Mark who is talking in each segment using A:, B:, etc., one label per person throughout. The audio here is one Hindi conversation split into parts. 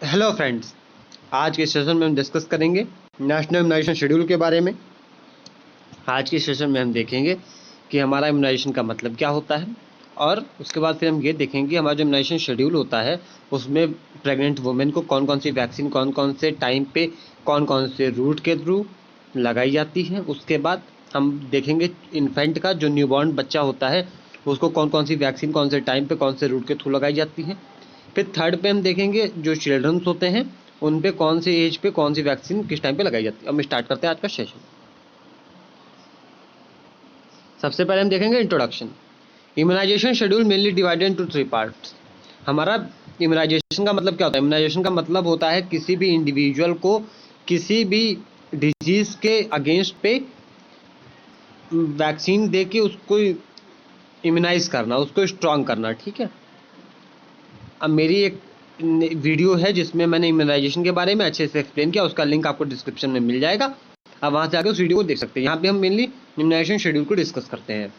A: हेलो फ्रेंड्स, आज के सेशन में हम डिस्कस करेंगे नेशनल इम्यूनाइजेशन शेड्यूल के बारे में। आज के सेशन में हम देखेंगे कि हमारा इम्यूनाइजेशन का मतलब क्या होता है और उसके बाद फिर हम ये देखेंगे हमारा जो इम्यूनाइजेशन शेड्यूल होता है उसमें प्रेग्नेंट वुमेन को कौन कौन सी वैक्सीन कौन कौन से टाइम पे कौन कौन से रूट के थ्रू लगाई जाती है। उसके बाद हम देखेंगे इन्फेंट का जो न्यूबॉर्न बच्चा होता है उसको कौन कौन सी वैक्सीन कौन से टाइम पे कौन से रूट के थ्रू लगाई जाती है। फिर थर्ड पे हम देखेंगे जो चिल्ड्रंस होते हैं उन पे कौन सी एज पे कौन सी वैक्सीन किस टाइम पे लगाई जाती है। अब हम स्टार्ट करते हैं आज का सेशन। सबसे पहले हम देखेंगे introduction. Immunisation schedule mainly divided into 3 parts. हमारा इम्यूनाइजेशन का मतलब क्या होता है? इम्यूनाइजेशन का मतलब होता है किसी भी इंडिविजुअल को किसी भी डिजीज के अगेंस्ट पे वैक्सीन दे के उसको इम्यूनाइज करना, उसको स्ट्रॉन्ग करना। ठीक है, अब मेरी एक वीडियो है जिसमें मैंने इम्यूनाइजेशन के बारे में अच्छे से एक्सप्लेन किया, उसका लिंक आपको डिस्क्रिप्शन में मिल जाएगा, आप वहाँ से आकर उस वीडियो को देख सकते हैं। यहाँ पे हम मेनली इम्यूनाइजेशन शेड्यूल को डिस्कस करते हैं।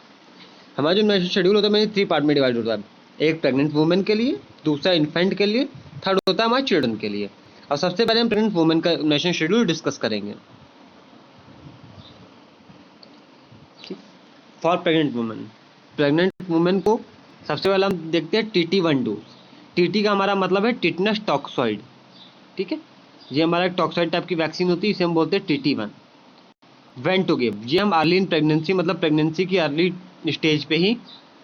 A: हमारा जो इम्यूनाइजेशन शेड्यूल होता है मेनली 3 पार्ट में डिवाइड होता है। एक प्रेग्नेंट वुमेन के लिए, दूसरा इन्फेंट के लिए, थर्ड होता है हमारे चिल्ड्रन के लिए। और सबसे पहले हम प्रेग्नेंट वुमेन का इम्यूनाइजेशन शेड्यूल डिस्कस करेंगे। फॉर प्रेग्नेंट वुमेन को सबसे पहले हम देखते हैं TT1 डोज। टीटी का हमारा मतलब है टिटनस टॉक्सॉइड। ठीक है, ये हमारा टॉक्सॉइड टाइप की वैक्सीन होती है, इसे हम बोलते हैं TT1। व्हेन टू गिव, ये हम अर्ली इन प्रेगनेंसी मतलब प्रेगनेंसी की अर्ली स्टेज पे ही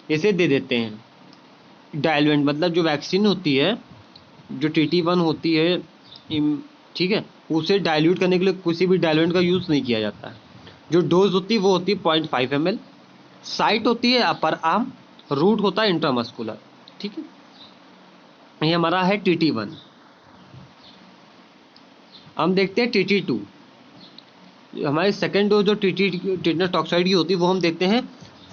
A: इसे दे देते हैं। डायलुएंट मतलब जो वैक्सीन होती है, जो TT1 होती है, ठीक है, उसे डाइल्यूट करने के लिए किसी भी डायलुएंट का यूज़ नहीं किया जाता है। जो डोज होती है वो होती है 0.5 ml। साइट होती है अपर आर्म, रूट होता है इंट्रामस्कुलर। ठीक है, ये हमारा है TT1। हम देखते हैं TT2। हमारी सेकेंड डोज जो टिटनस टॉक्साइड की होती है वो हम देखते हैं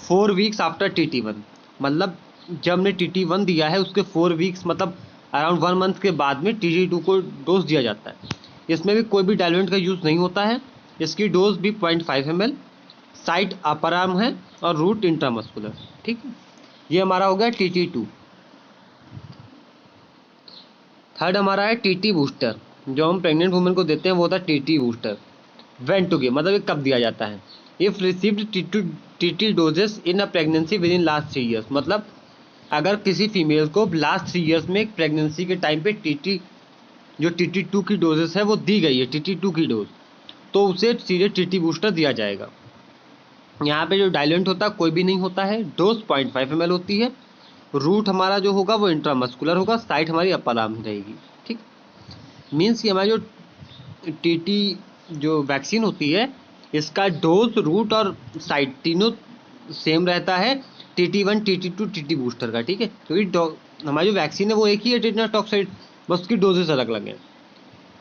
A: 4 वीक्स आफ्टर TT1। मतलब जब हमने TT1 दिया है उसके 4 वीक्स मतलब अराउंड 1 मंथ के बाद में TT2 को डोज दिया जाता है। इसमें भी कोई भी डायलुएंट का यूज़ नहीं होता है। इसकी डोज भी 0.5 ml, साइट अपर आर्म है और रूट इंट्रामस्कुलर। ठीक है, ये हमारा हो गया TT2। थर्ड हमारा है TT बूस्टर। जो हम प्रेग्नेंट वुमेन को देते हैं वो होता है TT booster. When to give मतलब ये कब दिया जाता है? If received TT doses in a pregnancy within last 3 years. मतलब अगर किसी फीमेल को लास्ट 3 ईयर्स में प्रेगनेंसी के टाइम पे जो TT2 की डोजेस है वो दी गई है, TT2 की डोज, तो उसे सीधे TT बूस्टर दिया जाएगा। यहाँ पे जो डायलेंट होता है कोई भी नहीं होता है, डोज 0.5 ml होती है, रूट हमारा जो होगा वो इंट्रामस्कुलर होगा, साइट हमारी अपर आर्म रहेगी। ठीक, मीन्स कि हमारी जो TT जो वैक्सीन होती है इसका डोज, रूट और साइट तीनों सेम रहता है, TT1 TT2 TT बूस्टर का। ठीक है, क्योंकि हमारी जो वैक्सीन है वो एक ही है टिटनस टॉक्साइड, बस उसकी डोजेस अलग अलग हैं।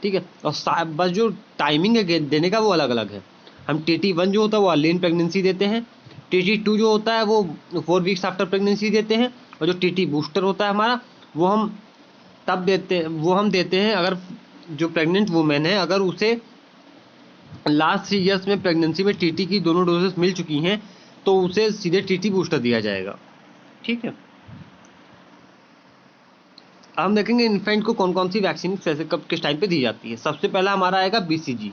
A: ठीक है, और बस जो टाइमिंग है देने का वो अलग अलग है। हम TT1 जो होता है वो अर्ली इन प्रेगनेंसी देते हैं, TT2 जो होता है वो 4 वीक्स आफ्टर प्रेगनेंसी देते हैं, और जो TT बूस्टर होता है हमारा वो हम देते हैं अगर जो प्रेग्नेंट वुमेन है अगर उसे लास्ट 3 ईयर्स में प्रेगनेंसी में TT की दोनों डोजेस मिल चुकी हैं तो उसे सीधे TT बूस्टर दिया जाएगा। ठीक है, हम देखेंगे इन्फेंट को कौन कौन सी वैक्सीन कैसे कब किस टाइम पे दी जाती है। सबसे पहला हमारा आएगा BCG।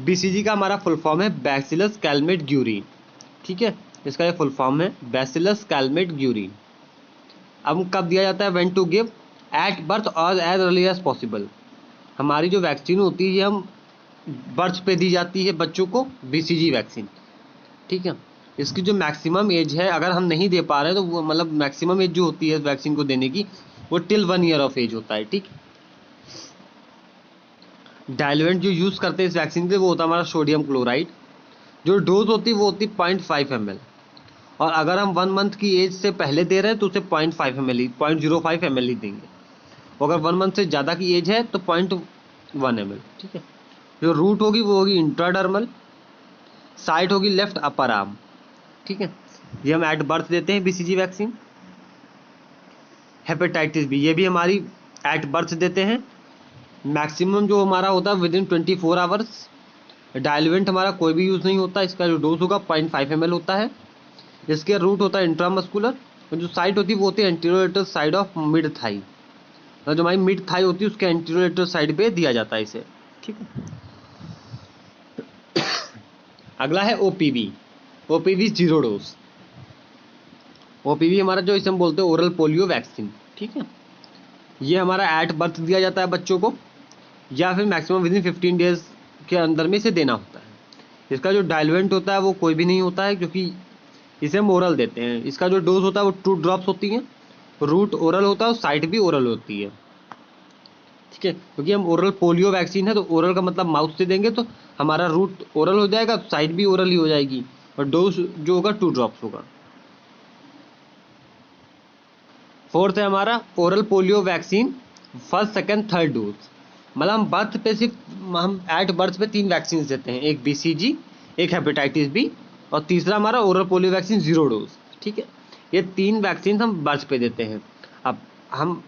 A: BCG का हमारा फुल फॉर्म है बैसिलस कैलमेट ग्यूरिन। ठीक है, इसका ये फुल फॉर्म है बैसिलस कैलमेट ग्यूरिन। अब कब दिया जाता है? When to give at birth और एज अर्ली एज पॉसिबल। हमारी जो वैक्सीन होती है हम बर्थ पे दी जाती है बच्चों को, BCG वैक्सीन। ठीक है, इसकी जो मैक्सिमम एज है अगर हम नहीं दे पा रहे तो वो मतलब मैक्सिमम एज जो होती है वैक्सीन को देने की वो टिल 1 ईयर ऑफ एज होता है। ठीक, डायलुएंट जो यूज़ करते हैं इस वैक्सीन के वो होता है हमारा सोडियम क्लोराइड। जो डोज होती है वो होती है 0.5 ml, और अगर हम 1 मंथ की एज से पहले दे रहे हैं तो उसे 0.5 ml ही 0.05 ml ही देंगे, अगर 1 मंथ से ज़्यादा की एज है तो 0.1 ml। ठीक है, जो रूट होगी वो होगी इंट्राडर्मल, साइट होगी लेफ्ट अपर आर्म। ठीक है, ये हम एट बर्थ देते हैं BCG वैक्सीन। हेपेटाइटिस B ये भी हमारी एट बर्थ देते हैं। मैक्सिमम जो हमारा होता है विद इन 24 आवर्स। डायलुएंट हमारा कोई भी यूज़ नहीं होता, इसका जो डोज होगा 0.5 ml होता है। इसके रूट होता है इंट्रामस्कुलर, और जो साइट होती है वो होती है anterior side of mid thigh. और जो हमारी मिड थाई होती है उसके एंटीरोलेटरल साइड पे दिया जाता है इसे, ठीक है। अगला है OPV. OPV zero dose. OPV हमारा जो इसे हम बोलते हैं ओरल पोलियो वैक्सीन, ठीक है। ये हमारा एट बर्थ दिया जाता है बच्चों को, या फिर मैक्सिमम विदिन 15 डेज के अंदर में इसे देना होता है। इसका जो डाइल्यूएंट होता है वो कोई भी नहीं होता है, क्योंकि इसे हम ओरल देते हैं। इसका जो डोज होता है वो 2 ड्रॉप्स होती हैं। रूट ओरल होता है और साइट भी ओरल होती है, ठीक है। क्योंकि हम ओरल पोलियो वैक्सीन है तो ओरल का मतलब माउथ से देंगे तो हमारा रूट ओरल हो जाएगा, साइट भी ओरल ही हो जाएगी, और डोज जो होगा 2 ड्रॉप्स होगा। फोर्थ है हमारा oral polio vaccine first second third dose. मतलब हम बर्थ पे सिर्फ हम एट बर्थ पे 3 वैक्सीन देते हैं, एक बीसीजी, एक हेपेटाइटिस बी, और तीसरा हमारा ओरल पोलियो वैक्सीन 0 डोज, ठीक है। ये 3 वैक्सीन हम बर्थ पे देते हैं। अब हम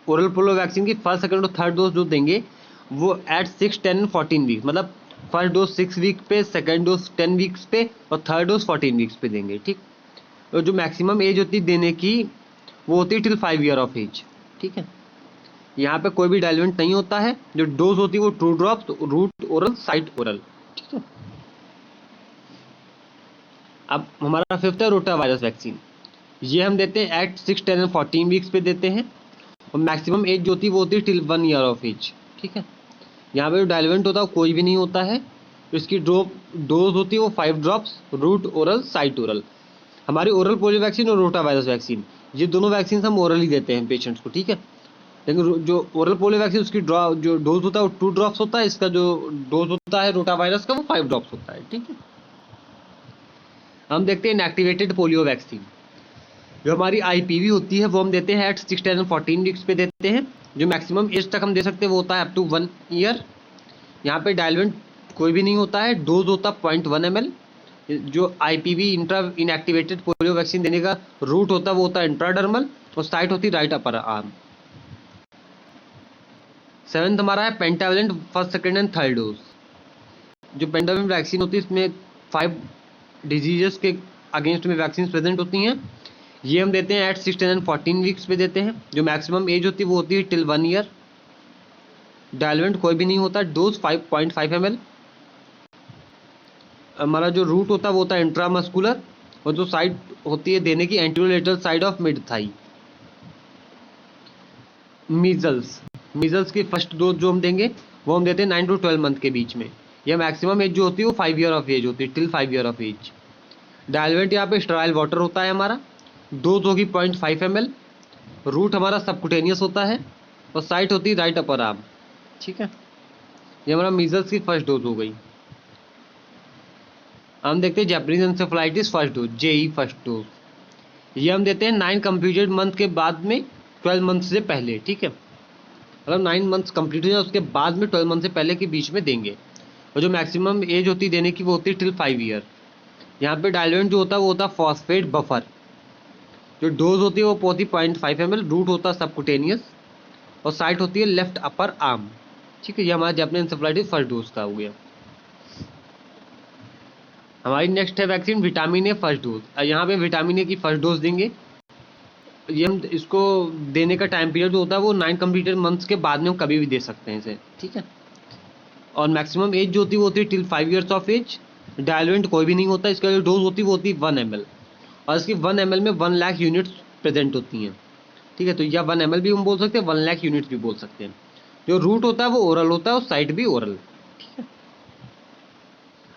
A: ओरल पोलियो वैक्सीन की फर्स्ट सेकंड और थर्ड डोज जो देंगे वो एट 6, 10 and 14 वीक, मतलब फर्स्ट डोज 6 वीक पे, सेकंड डोज 10 वीक्स पे और थर्ड डोज 14 वीक्स पे देंगे, ठीक। और जो मैक्सिमम एज होती है देने की वो होती है टिल 5 ईयर ऑफ एज, ठीक है। यहाँ पे कोई भी डाइल्यूएंट नहीं होता है। जो डोज होती है वो 2 drops, route oral, site oral, ठीक है। अब हमारा फिफ्थ है रोटा वायरस वैक्सीन। ये हम देते हैं एट 6, 10 and 14 वीक्स पे देते हैं, और मैक्सिमम एज जो होती है वो होती है टिल 1 ईयर ऑफ एज, ठीक है। यहाँ पे जो डाइल्यूएंट होता है वो कोई भी नहीं होता है। इसकी डोज होती है वो 5 drops, route oral, site oral. हमारी ओरल पोलियो वैक्सीन और रोटा वायरस वैक्सीन, ये दोनों वैक्सीन हम ओरल ही देते हैं पेशेंट्स को, ठीक है। लेकिन जो ओरल पोलियो वैक्सीन उसकी जो डोज होता है वो 2 ड्रॉप्स होता है। इसका जो डोज होता है रोटा वायरस का वो 5 ड्रॉप्स होता है, ठीक है। हम देखते हैं इनएक्टिवेटेड पोलियो वैक्सीन। जो हमारी आईपीवी होती है वो हम देते हैं एट 6, 10 and 14 वीक्स पे देते हैं। जो मैक्सिमम एज तक हम दे सकते हैं वो होता है अप टू 1 ईयर। यहाँ पे डाइल्यूएंट कोई भी नहीं होता है। डोज होता है 0.1 ml। जो IPv intra inactivated polio vaccine देने का रूट होता है वो होता है इंट्राडर्मल, और साइट होती है राइट अपर आर्म। 7th हमारा है pentavalent first second and third dose. जो पेंटावलेंट वैक्सीन होती है इसमें 5 डिजीजेस के अगेंस्ट में वैक्सीन प्रेजेंट होती हैं। ये हम देते हैं एट 6, 10 and 14 वीक्स पे देते हैं। जो मैक्सिमम एज होती है वो होती है टिल 1 ईयर। डाइल्यूएंट कोई भी नहीं होता। Dose 5.5 ml। हमारा जो रूट होता है वो होता है इंट्रामस्कुलर, और जो साइड होती है देने की anterolateral side of mid thigh. Measles की फर्स्ट डोज जो हम देंगे वो हम देते हैं 9 to 12 मंथ के बीच में। यह मैक्सिमम एज जो होती है वो 5 ईयर ऑफ एज होती है, till 5 year of age. Diluent यहाँ पे स्टेराइल वाटर होता है हमारा। डोज होगी 0.5 ml। रूट हमारा सबकुटेनियस होता है, और साइट होती है राइट अपर आर्म, ठीक है। ये हमारा मीजल्स की फर्स्ट डोज हो गई। हम देखते हैं Japanese encephalitis first dose, JE first dose. ये हम देते हैं 9 कंप्लीटेड मंथ के बाद में, 12 मंथ से पहले, ठीक है। मतलब 9 मंथ्स कंप्लीट हो जाए उसके बाद में 12 मंथ से पहले के बीच में देंगे। और जो मैक्सिमम एज होती है देने की वो होती है टिल 5 ईयर। यहाँ पे डाइल्यूएंट जो होता है वो होता है फॉस्फेट बफर। जो डोज होती है वो होती है 0.5 ml। रूट होता है सबकुटेनियस, और साइट होती है लेफ्ट अपर आर्म, ठीक है। ये हमारा जैपनीज एंसेफेलाइटिस फर्स्ट डोज का हो गया। हमारी नेक्स्ट है vaccine vitamin A first dose. यहाँ पे विटामिन ए की फर्स्ट डोज देंगे। ये हम इसको देने का टाइम पीरियड जो होता है वो 9 कंप्लीटेड मंथ्स के बाद में हम कभी भी दे सकते हैं इसे, ठीक है। और मैक्सिमम एज जो होती है वो होती है till 5 years of age. Diluent कोई भी नहीं होता। इसका जो डोज होती है वो होती है 1 ml, और इसकी 1 ml में 1 लाख यूनिट्स प्रेजेंट होती हैं, ठीक है। तो या 1 ml भी हम बोल सकते हैं, 1 लाख यूनिट्स भी बोल सकते हैं। जो रूट होता है वो ओरल होता है, और साइट भी ओरल, ठीक है।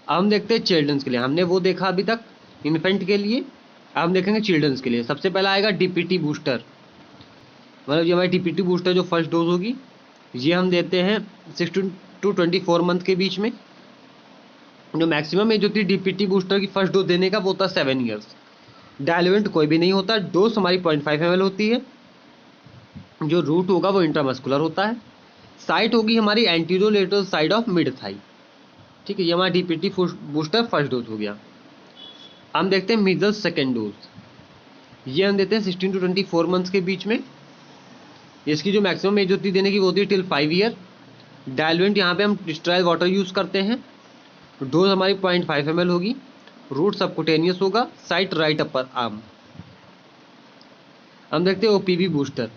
A: अब हम देखते हैं चिल्ड्रंस के लिए। हमने वो देखा अभी तक इन्फेंट के लिए, अब हम देखेंगे चिल्ड्रंस के लिए। सबसे पहला आएगा डीपीटी बूस्टर। मतलब ये हमारी डीपीटी बूस्टर जो फर्स्ट डोज होगी ये हम देते हैं 6 to 24 मंथ के बीच में। जो मैक्सिमम एज होती है डीपीटी बूस्टर की फर्स्ट डोज देने का वो होता है 7 ईयर्स। डाइल्यूएंट कोई भी नहीं होता। डोज हमारी 0.5 ml होती है। जो रूट होगा वो इंट्रामस्कुलर होता है। साइट होगी हमारी एंटीरोलेटरल साइड ऑफ मिड थाई, ठीक है। ये हमारा डीपीटी बूस्टर फर्स्ट डोज हो गया। हम देखते हैं मीजल्स सेकेंड डोज। ये हम देते हैं 16 to 24 मंथ्स के बीच में। इसकी जो मैक्सिमम एज होती है देने की वो होती है टिल 5 ईयर। डाइल्यूएंट यहाँ पे हम स्टेराइल वाटर यूज़ करते हैं। डोज हमारी 0.5 ml होगी। रूट सबकुटेनियस होगा, साइट राइट अपर आर्म। हम देखते हैं ओपीवी बूस्टर।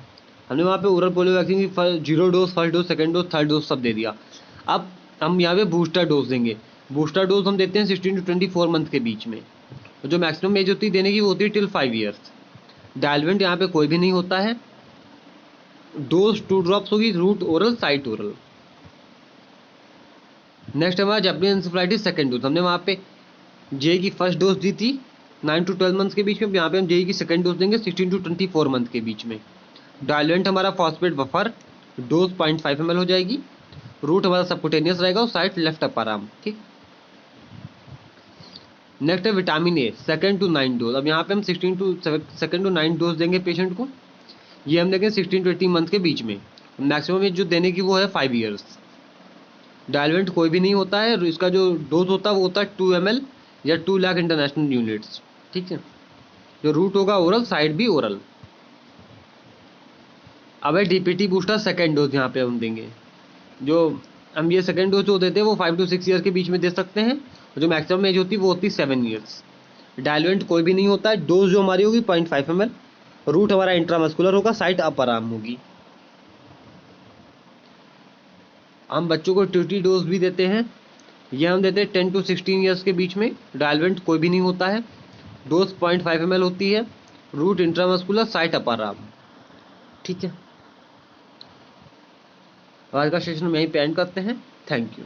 A: हमने वहाँ पे ओरल पोलियो वैक्सीन की 0 dose, first dose, second dose, third dose सब दे दिया। अब हम यहाँ पे बूस्टर डोज देंगे। बूस्टर डोज हम देते हैं 16 to 24 मंथ के बीच में। तो जो मैक्सिमम एज होती है देने की वो होती है टिल 5 ईयर्स। डायलवेंट यहाँ पे कोई भी नहीं होता है। डोज 2 ड्रॉप्स होगी, route oral, site oral. Next हमारा जैपनीज एंसेफेलाइटिस सेकंड डोज। हमने वहाँ पे जे की फर्स्ट डोज दी थी 9 to 12 मंथ्स के बीच में। यहाँ पे हम जे की सेकंड डोज देंगे 16 to 24 मंथ के बीच में। डायलवेंट हमारा फॉस्फेट बफर, डोज 0.5 ml हो जाएगी। रूट हमारा सबकुटेनियस रहेगा और साइट लेफ्ट अपर आर्म। ठीक। नेक्स्ट है विटामिन ए, 2 to 9 डोज। अब यहाँ पे हम 2 to 9 डोज देंगे पेशेंट को। ये हम देंगे 16 to 18 मंथ के बीच में। मैक्सिमम एज जो देने की वो है 5 ईयर्स। डायलवेंट कोई भी नहीं होता है। इसका जो डोज होता है वो होता है 2 ml या 2 लाख इंटरनेशनल यूनिट्स। ठीक है। जो रूट होगा ओरल, साइड भी ओरल। अब है डीपीटी बूस्टर सेकेंड डोज। यहाँ पे हम देंगे जो हम ये सेकेंड डोज जो देते हैं वो 5 to 6 ईयर के बीच में दे सकते हैं। जो मैक्सिमम एज होती है वो होती है 7 ईयर्स। डायलवेंट कोई भी नहीं होता है। डोज जो हमारी होगी 0.5 ml। रूट हमारा इंट्रामस्कुलर होगा, साइट अपर आर्म होगी। हम बच्चों को टीटी डोज भी देते हैं। ये हम देते हैं 10 to 16 ईयर्स के बीच में। डायलवेंट कोई भी नहीं होता है। डोज 0.5 ml होती है। Route intramuscular, site upper arm. ठीक है। आज का सेशन में यहीं पे एंड करते हैं। Thank you.